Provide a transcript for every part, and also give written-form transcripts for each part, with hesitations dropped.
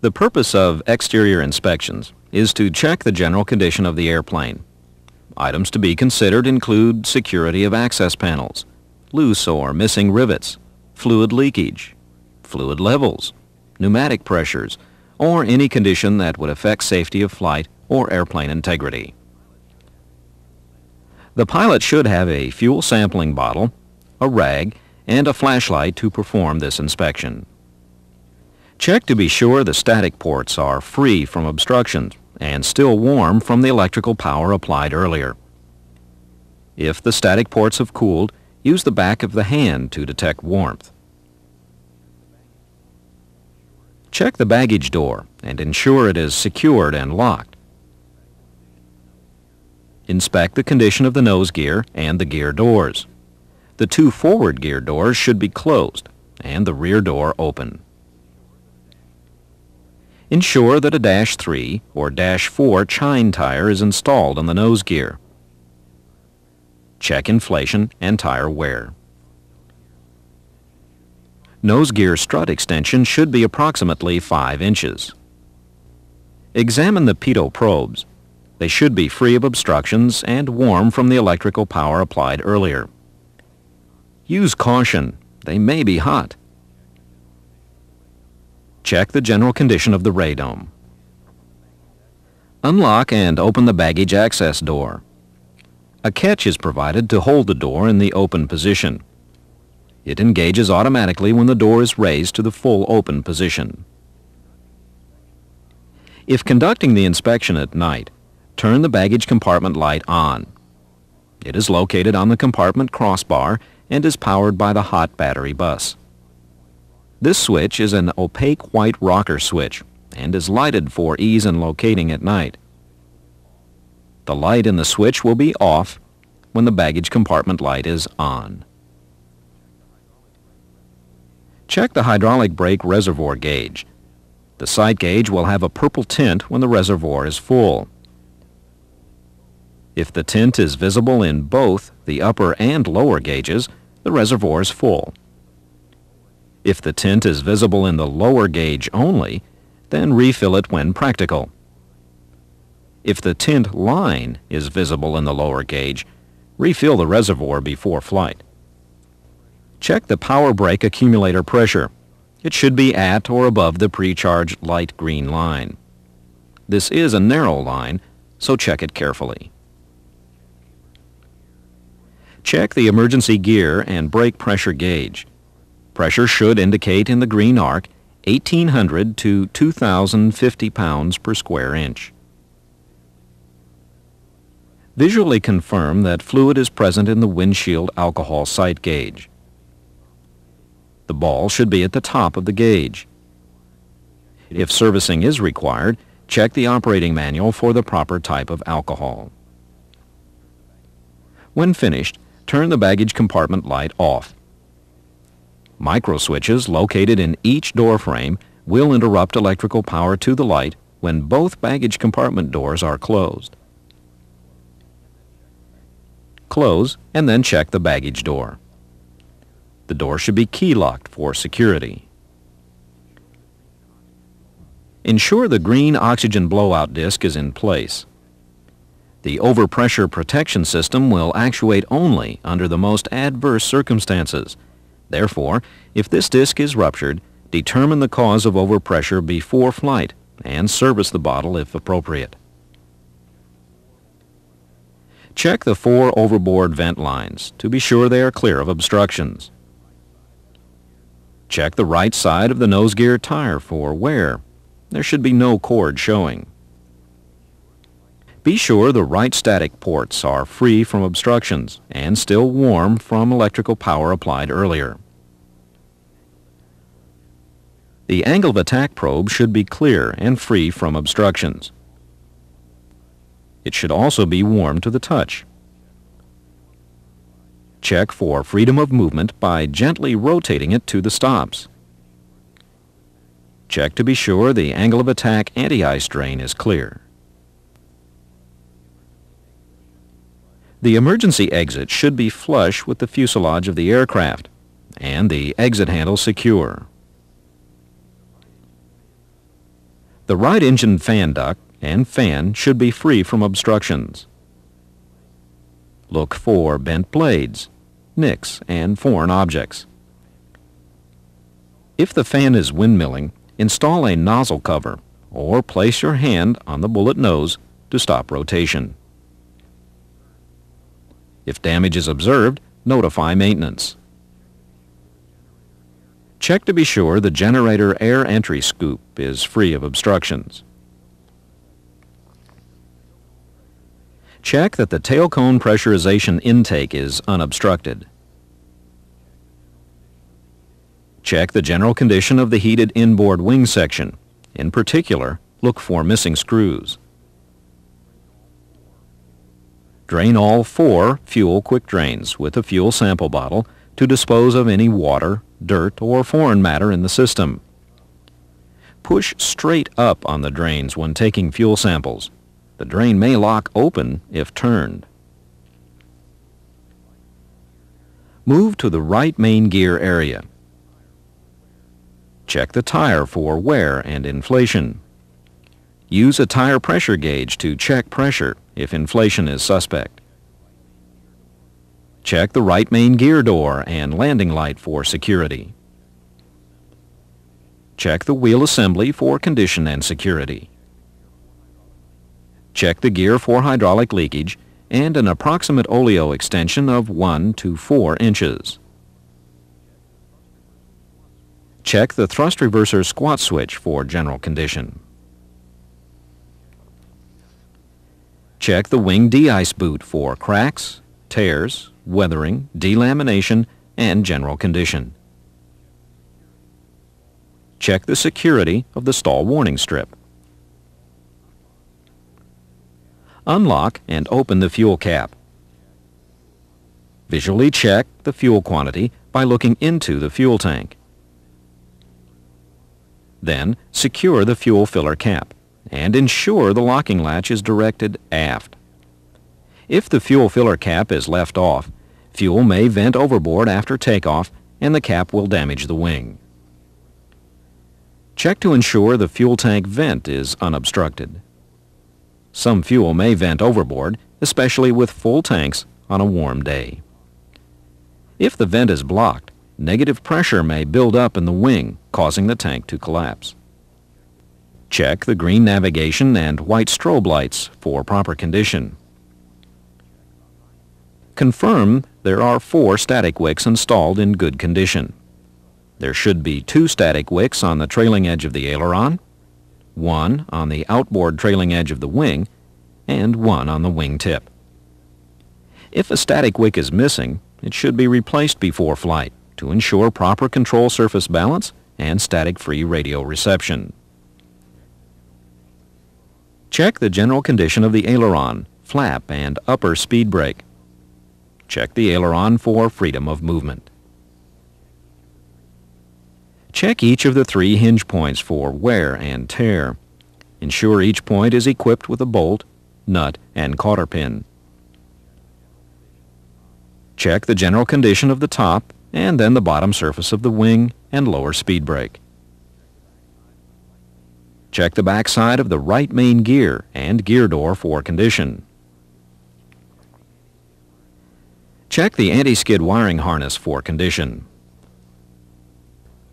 The purpose of exterior inspections is to check the general condition of the airplane. Items to be considered include security of access panels, loose or missing rivets, fluid leakage, fluid levels, pneumatic pressures, or any condition that would affect safety of flight or airplane integrity. The pilot should have a fuel sampling bottle, a rag, and a flashlight to perform this inspection. Check to be sure the static ports are free from obstructions and still warm from the electrical power applied earlier. If the static ports have cooled, use the back of the hand to detect warmth. Check the baggage door and ensure it is secured and locked. Inspect the condition of the nose gear and the gear doors. The two forward gear doors should be closed and the rear door open. Ensure that a -3 or -4 chine tire is installed on the nose gear. Check inflation and tire wear. Nose gear strut extension should be approximately 5 inches. Examine the pitot probes. They should be free of obstructions and warm from the electrical power applied earlier. Use caution. They may be hot. Check the general condition of the radome. Unlock and open the baggage access door. A catch is provided to hold the door in the open position. It engages automatically when the door is raised to the full open position. If conducting the inspection at night, turn the baggage compartment light on. It is located on the compartment crossbar and is powered by the hot battery bus. This switch is an opaque white rocker switch and is lighted for ease in locating at night. The light in the switch will be off when the baggage compartment light is on. Check the hydraulic brake reservoir gauge. The sight gauge will have a purple tint when the reservoir is full. If the tint is visible in both the upper and lower gauges, the reservoir is full. If the tint is visible in the lower gauge only, then refill it when practical. If the tint line is visible in the lower gauge, refill the reservoir before flight. Check the power brake accumulator pressure. It should be at or above the pre-charged light green line. This is a narrow line, so check it carefully. Check the emergency gear and brake pressure gauge. Pressure should indicate in the green arc 1,800 to 2,050 pounds per square inch. Visually confirm that fluid is present in the windshield alcohol sight gauge. The ball should be at the top of the gauge. If servicing is required, check the operating manual for the proper type of alcohol. When finished, turn the baggage compartment light off. Micro switches located in each door frame will interrupt electrical power to the light when both baggage compartment doors are closed. Close and then check the baggage door. The door should be key locked for security. Ensure the green oxygen blowout disc is in place. The overpressure protection system will actuate only under the most adverse circumstances. Therefore, if this disc is ruptured, determine the cause of overpressure before flight and service the bottle if appropriate. Check the 4 overboard vent lines to be sure they are clear of obstructions. Check the right side of the nose gear tire for wear. There should be no cord showing. Be sure the right static ports are free from obstructions and still warm from electrical power applied earlier. The angle of attack probe should be clear and free from obstructions. It should also be warm to the touch. Check for freedom of movement by gently rotating it to the stops. Check to be sure the angle of attack anti-ice drain is clear. The emergency exit should be flush with the fuselage of the aircraft and the exit handle secure. The right engine fan duct and fan should be free from obstructions. Look for bent blades, nicks, and foreign objects. If the fan is windmilling, install a nozzle cover or place your hand on the bullet nose to stop rotation. If damage is observed, notify maintenance. Check to be sure the generator air entry scoop is free of obstructions. Check that the tail cone pressurization intake is unobstructed. Check the general condition of the heated inboard wing section. In particular, look for missing screws. Drain all 4 fuel quick drains with a fuel sample bottle to dispose of any water, dirt, or foreign matter in the system. Push straight up on the drains when taking fuel samples. The drain may lock open if turned. Move to the right main gear area. Check the tire for wear and inflation. Use a tire pressure gauge to check pressure if inflation is suspect. Check the right main gear door and landing light for security. Check the wheel assembly for condition and security. Check the gear for hydraulic leakage and an approximate oleo extension of 1 to 4 inches. Check the thrust reverser squat switch for general condition. Check the wing de-ice boot for cracks, tears, weathering, delamination, and general condition. Check the security of the stall warning strip. Unlock and open the fuel cap. Visually check the fuel quantity by looking into the fuel tank. Then secure the fuel filler cap and ensure the locking latch is directed aft. If the fuel filler cap is left off, fuel may vent overboard after takeoff and the cap will damage the wing. Check to ensure the fuel tank vent is unobstructed. Some fuel may vent overboard, especially with full tanks on a warm day. If the vent is blocked, negative pressure may build up in the wing, causing the tank to collapse. Check the green navigation and white strobe lights for proper condition. Confirm there are 4 static wicks installed in good condition. There should be 2 static wicks on the trailing edge of the aileron, 1 on the outboard trailing edge of the wing, and 1 on the wing tip. If a static wick is missing, it should be replaced before flight to ensure proper control surface balance and static-free radio reception. Check the general condition of the aileron, flap, and upper speed brake. Check the aileron for freedom of movement. Check each of the 3 hinge points for wear and tear. Ensure each point is equipped with a bolt, nut, and cotter pin. Check the general condition of the top and then the bottom surface of the wing and lower speed brake. Check the back side of the right main gear and gear door for condition. Check the anti-skid wiring harness for condition.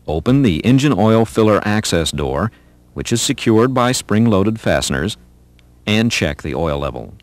Open the engine oil filler access door, which is secured by spring-loaded fasteners, and check the oil level.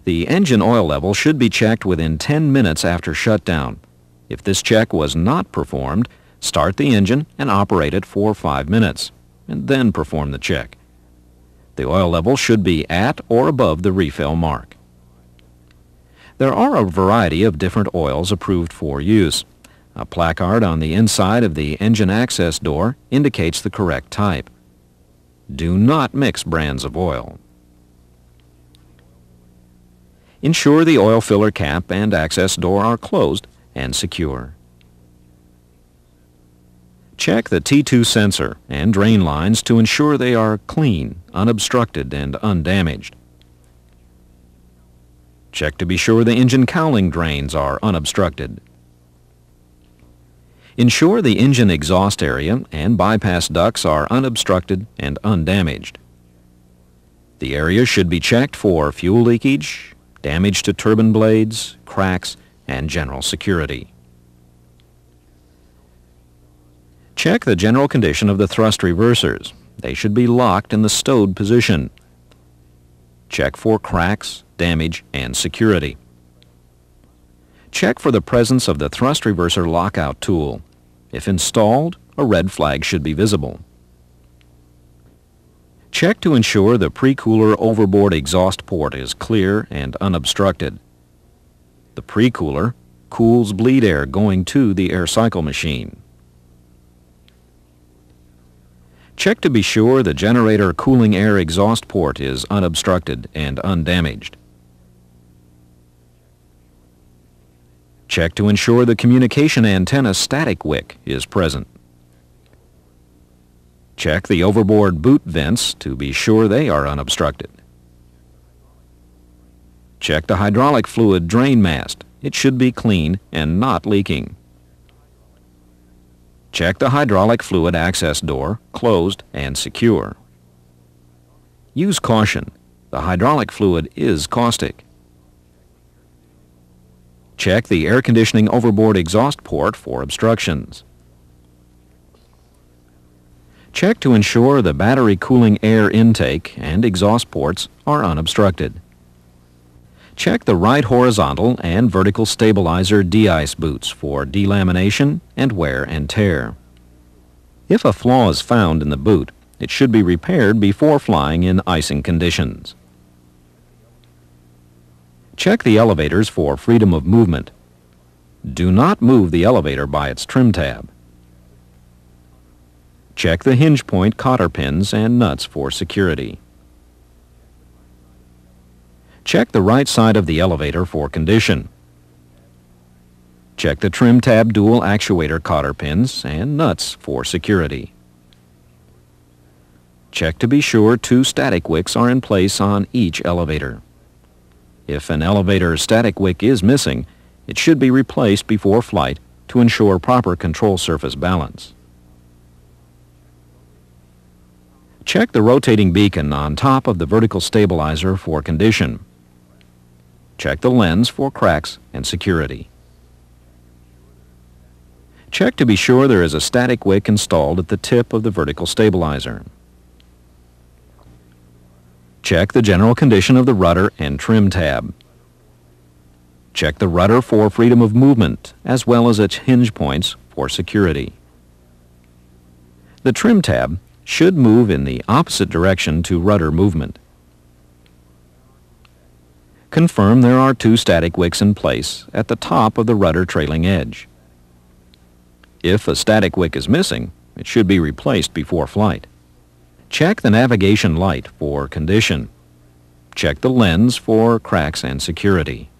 The engine oil level should be checked within 10 minutes after shutdown. If this check was not performed, start the engine and operate it for 5 minutes, and then perform the check. The oil level should be at or above the refill mark. There are a variety of different oils approved for use. A placard on the inside of the engine access door indicates the correct type. Do not mix brands of oil. Ensure the oil filler cap and access door are closed and secure. Check the T2 sensor and drain lines to ensure they are clean, unobstructed, and undamaged. Check to be sure the engine cowling drains are unobstructed. Ensure the engine exhaust area and bypass ducts are unobstructed and undamaged. The area should be checked for fuel leakage, damage to turbine blades, cracks, and general security. Check the general condition of the thrust reversers. They should be locked in the stowed position. Check for cracks, damage, and security. Check for the presence of the thrust reverser lockout tool. If installed, a red flag should be visible. Check to ensure the pre-cooler overboard exhaust port is clear and unobstructed. The pre-cooler cools bleed air going to the air cycle machine. Check to be sure the generator cooling air exhaust port is unobstructed and undamaged. Check to ensure the communication antenna static wick is present. Check the overboard boot vents to be sure they are unobstructed. Check the hydraulic fluid drain mast. It should be clean and not leaking. Check the hydraulic fluid access door, closed and secure. Use caution. The hydraulic fluid is caustic. Check the air conditioning overboard exhaust port for obstructions. Check to ensure the battery cooling air intake and exhaust ports are unobstructed. Check the right horizontal and vertical stabilizer de-ice boots for delamination and wear and tear. If a flaw is found in the boot, it should be repaired before flying in icing conditions. Check the elevators for freedom of movement. Do not move the elevator by its trim tab. Check the hinge point cotter pins and nuts for security. Check the right side of the elevator for condition. Check the trim tab dual actuator cotter pins and nuts for security. Check to be sure 2 static wicks are in place on each elevator. If an elevator's static wick is missing, it should be replaced before flight to ensure proper control surface balance. Check the rotating beacon on top of the vertical stabilizer for condition. Check the lens for cracks and security. Check to be sure there is a static wick installed at the tip of the vertical stabilizer. Check the general condition of the rudder and trim tab. Check the rudder for freedom of movement as well as its hinge points for security. The trim tab should move in the opposite direction to rudder movement. Confirm there are 2 static wicks in place at the top of the rudder trailing edge. If a static wick is missing, it should be replaced before flight. Check the navigation light for condition. Check the lens for cracks and security.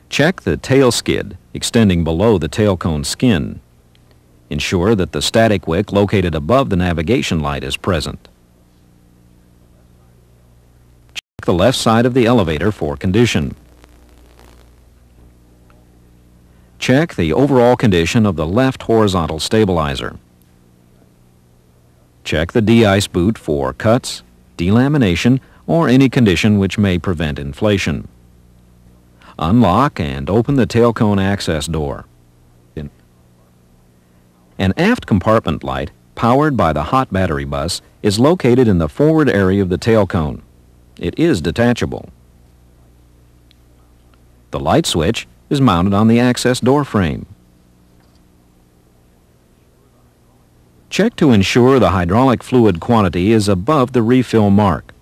Check the tail skid extending below the tail cone skin. Ensure that the static wick located above the navigation light is present. Check the left side of the elevator for condition. Check the overall condition of the left horizontal stabilizer. Check the de-ice boot for cuts, delamination, or any condition which may prevent inflation. Unlock and open the tail cone access door. An aft compartment light, powered by the hot battery bus, is located in the forward area of the tail cone. It is detachable. The light switch is mounted on the access door frame. Check to ensure the hydraulic fluid quantity is above the refill mark.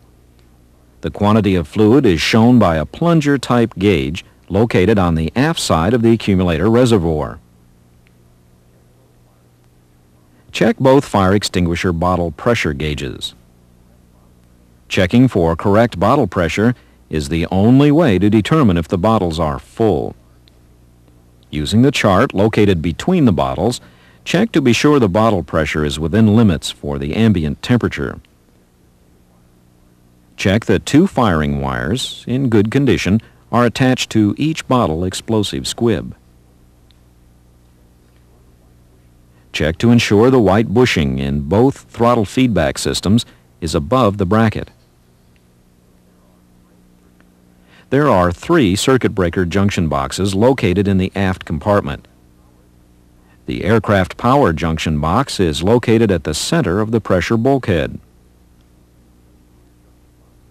The quantity of fluid is shown by a plunger-type gauge located on the aft side of the accumulator reservoir. Check both fire extinguisher bottle pressure gauges. Checking for correct bottle pressure is the only way to determine if the bottles are full. Using the chart located between the bottles, check to be sure the bottle pressure is within limits for the ambient temperature. Check that 2 firing wires, in good condition, are attached to each bottle explosive squib. Check to ensure the white bushing in both throttle feedback systems is above the bracket. There are 3 circuit breaker junction boxes located in the aft compartment. The aircraft power junction box is located at the center of the pressure bulkhead.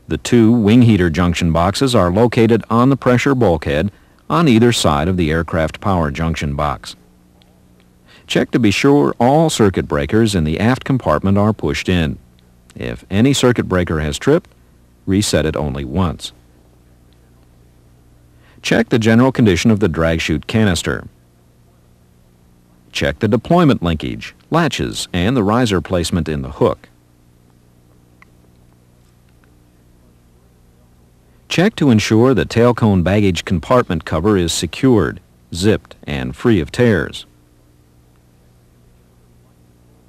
The 2 wing heater junction boxes are located on the pressure bulkhead on either side of the aircraft power junction box. Check to be sure all circuit breakers in the aft compartment are pushed in. If any circuit breaker has tripped, reset it only once. Check the general condition of the drag chute canister. Check the deployment linkage, latches, and the riser placement in the hook. Check to ensure the tail cone baggage compartment cover is secured, zipped, and free of tears.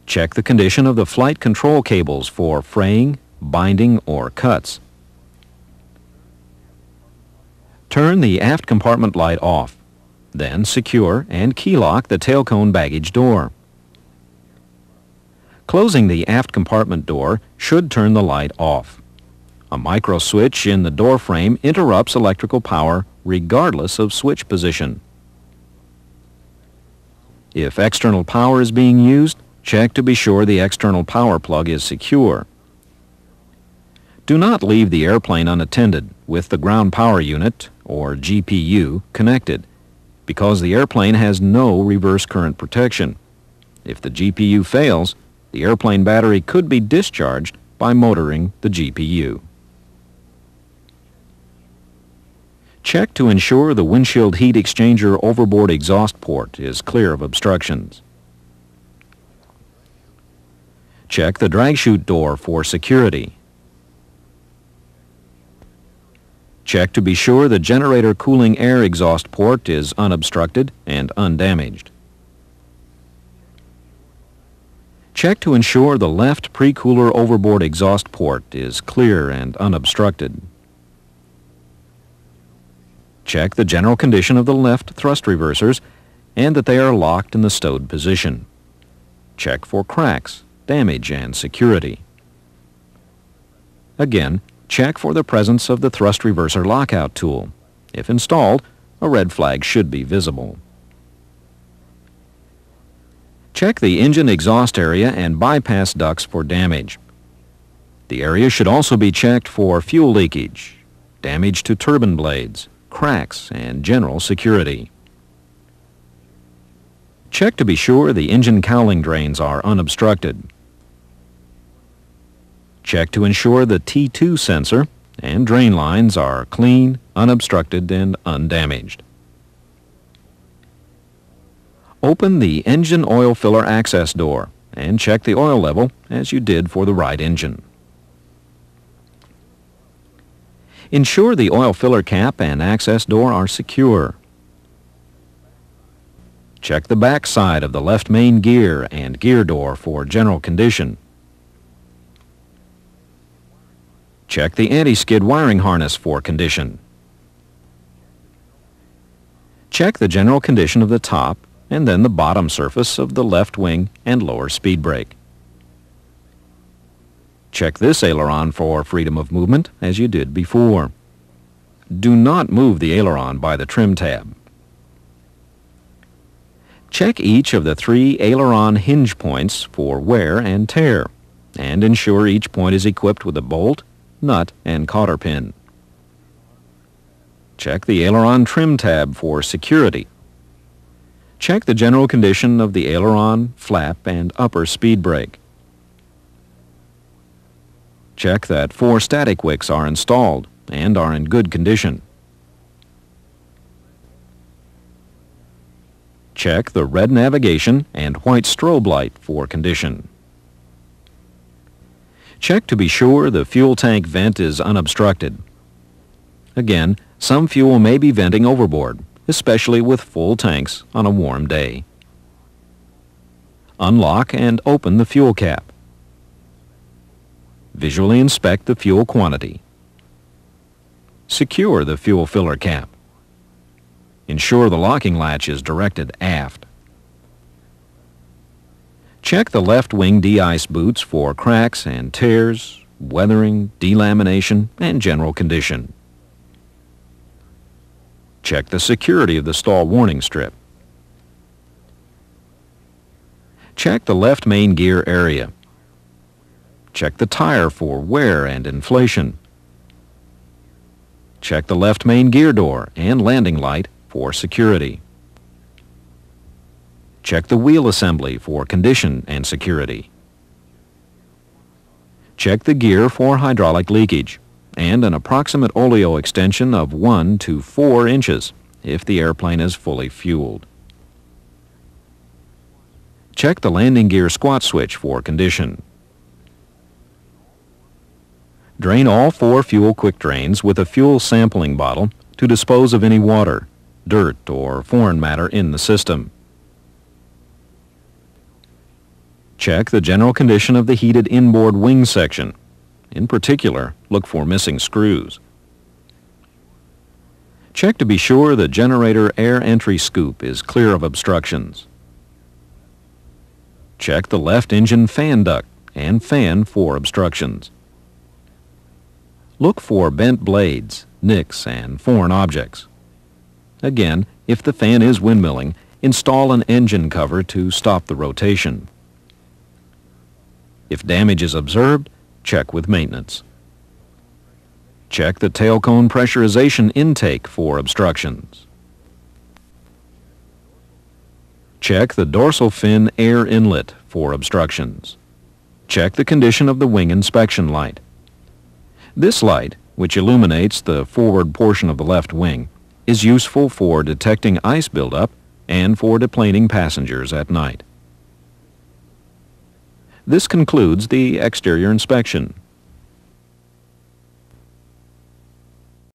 Check the condition of the flight control cables for fraying, binding, or cuts. Turn the aft compartment light off. Then secure and key lock the tail cone baggage door. Closing the aft compartment door should turn the light off. A micro switch in the door frame interrupts electrical power regardless of switch position. If external power is being used, check to be sure the external power plug is secure. Do not leave the airplane unattended with the ground power unit, or GPU, connected, because the airplane has no reverse current protection. If the GPU fails, the airplane battery could be discharged by motoring the GPU. Check to ensure the windshield heat exchanger overboard exhaust port is clear of obstructions. Check the drag chute door for security. Check to be sure the generator cooling air exhaust port is unobstructed and undamaged. Check to ensure the left pre-cooler overboard exhaust port is clear and unobstructed. Check the general condition of the left thrust reversers and that they are locked in the stowed position. Check for cracks, damage, and security. Again, check for the presence of the thrust reverser lockout tool. If installed, a red flag should be visible. Check the engine exhaust area and bypass ducts for damage. The area should also be checked for fuel leakage, damage to turbine blades, cracks, and general security. Check to be sure the engine cowling drains are unobstructed. Check to ensure the T2 sensor and drain lines are clean, unobstructed, and undamaged. Open the engine oil filler access door and check the oil level as you did for the right engine. Ensure the oil filler cap and access door are secure. Check the back side of the left main gear and gear door for general condition. Check the anti-skid wiring harness for condition. Check the general condition of the top and then the bottom surface of the left wing and lower speed brake. Check this aileron for freedom of movement as you did before. Do not move the aileron by the trim tab. Check each of the 3 aileron hinge points for wear and tear, and ensure each point is equipped with a bolt, nut, and cotter pin. Check the aileron trim tab for security. Check the general condition of the aileron, flap, and upper speed brake. Check that 4 static wicks are installed and are in good condition. Check the red navigation and white strobe light for condition. Check to be sure the fuel tank vent is unobstructed. Again, some fuel may be venting overboard, especially with full tanks on a warm day. Unlock and open the fuel cap. Visually inspect the fuel quantity. Secure the fuel filler cap. Ensure the locking latch is directed aft. Check the left wing de-ice boots for cracks and tears, weathering, delamination, and general condition. Check the security of the stall warning strip. Check the left main gear area. Check the tire for wear and inflation. Check the left main gear door and landing light for security. Check the wheel assembly for condition and security. Check the gear for hydraulic leakage and an approximate oleo extension of 1 to 4 inches if the airplane is fully fueled. Check the landing gear squat switch for condition. Drain all 4 fuel quick drains with a fuel sampling bottle to dispose of any water, dirt, or foreign matter in the system. Check the general condition of the heated inboard wing section. In particular, look for missing screws. Check to be sure the generator air entry scoop is clear of obstructions. Check the left engine fan duct and fan for obstructions. Look for bent blades, nicks, and foreign objects. Again, if the fan is windmilling, install an engine cover to stop the rotation. If damage is observed, check with maintenance. Check the tail cone pressurization intake for obstructions. Check the dorsal fin air inlet for obstructions. Check the condition of the wing inspection light. This light, which illuminates the forward portion of the left wing, is useful for detecting ice buildup and for deplaning passengers at night. This concludes the exterior inspection.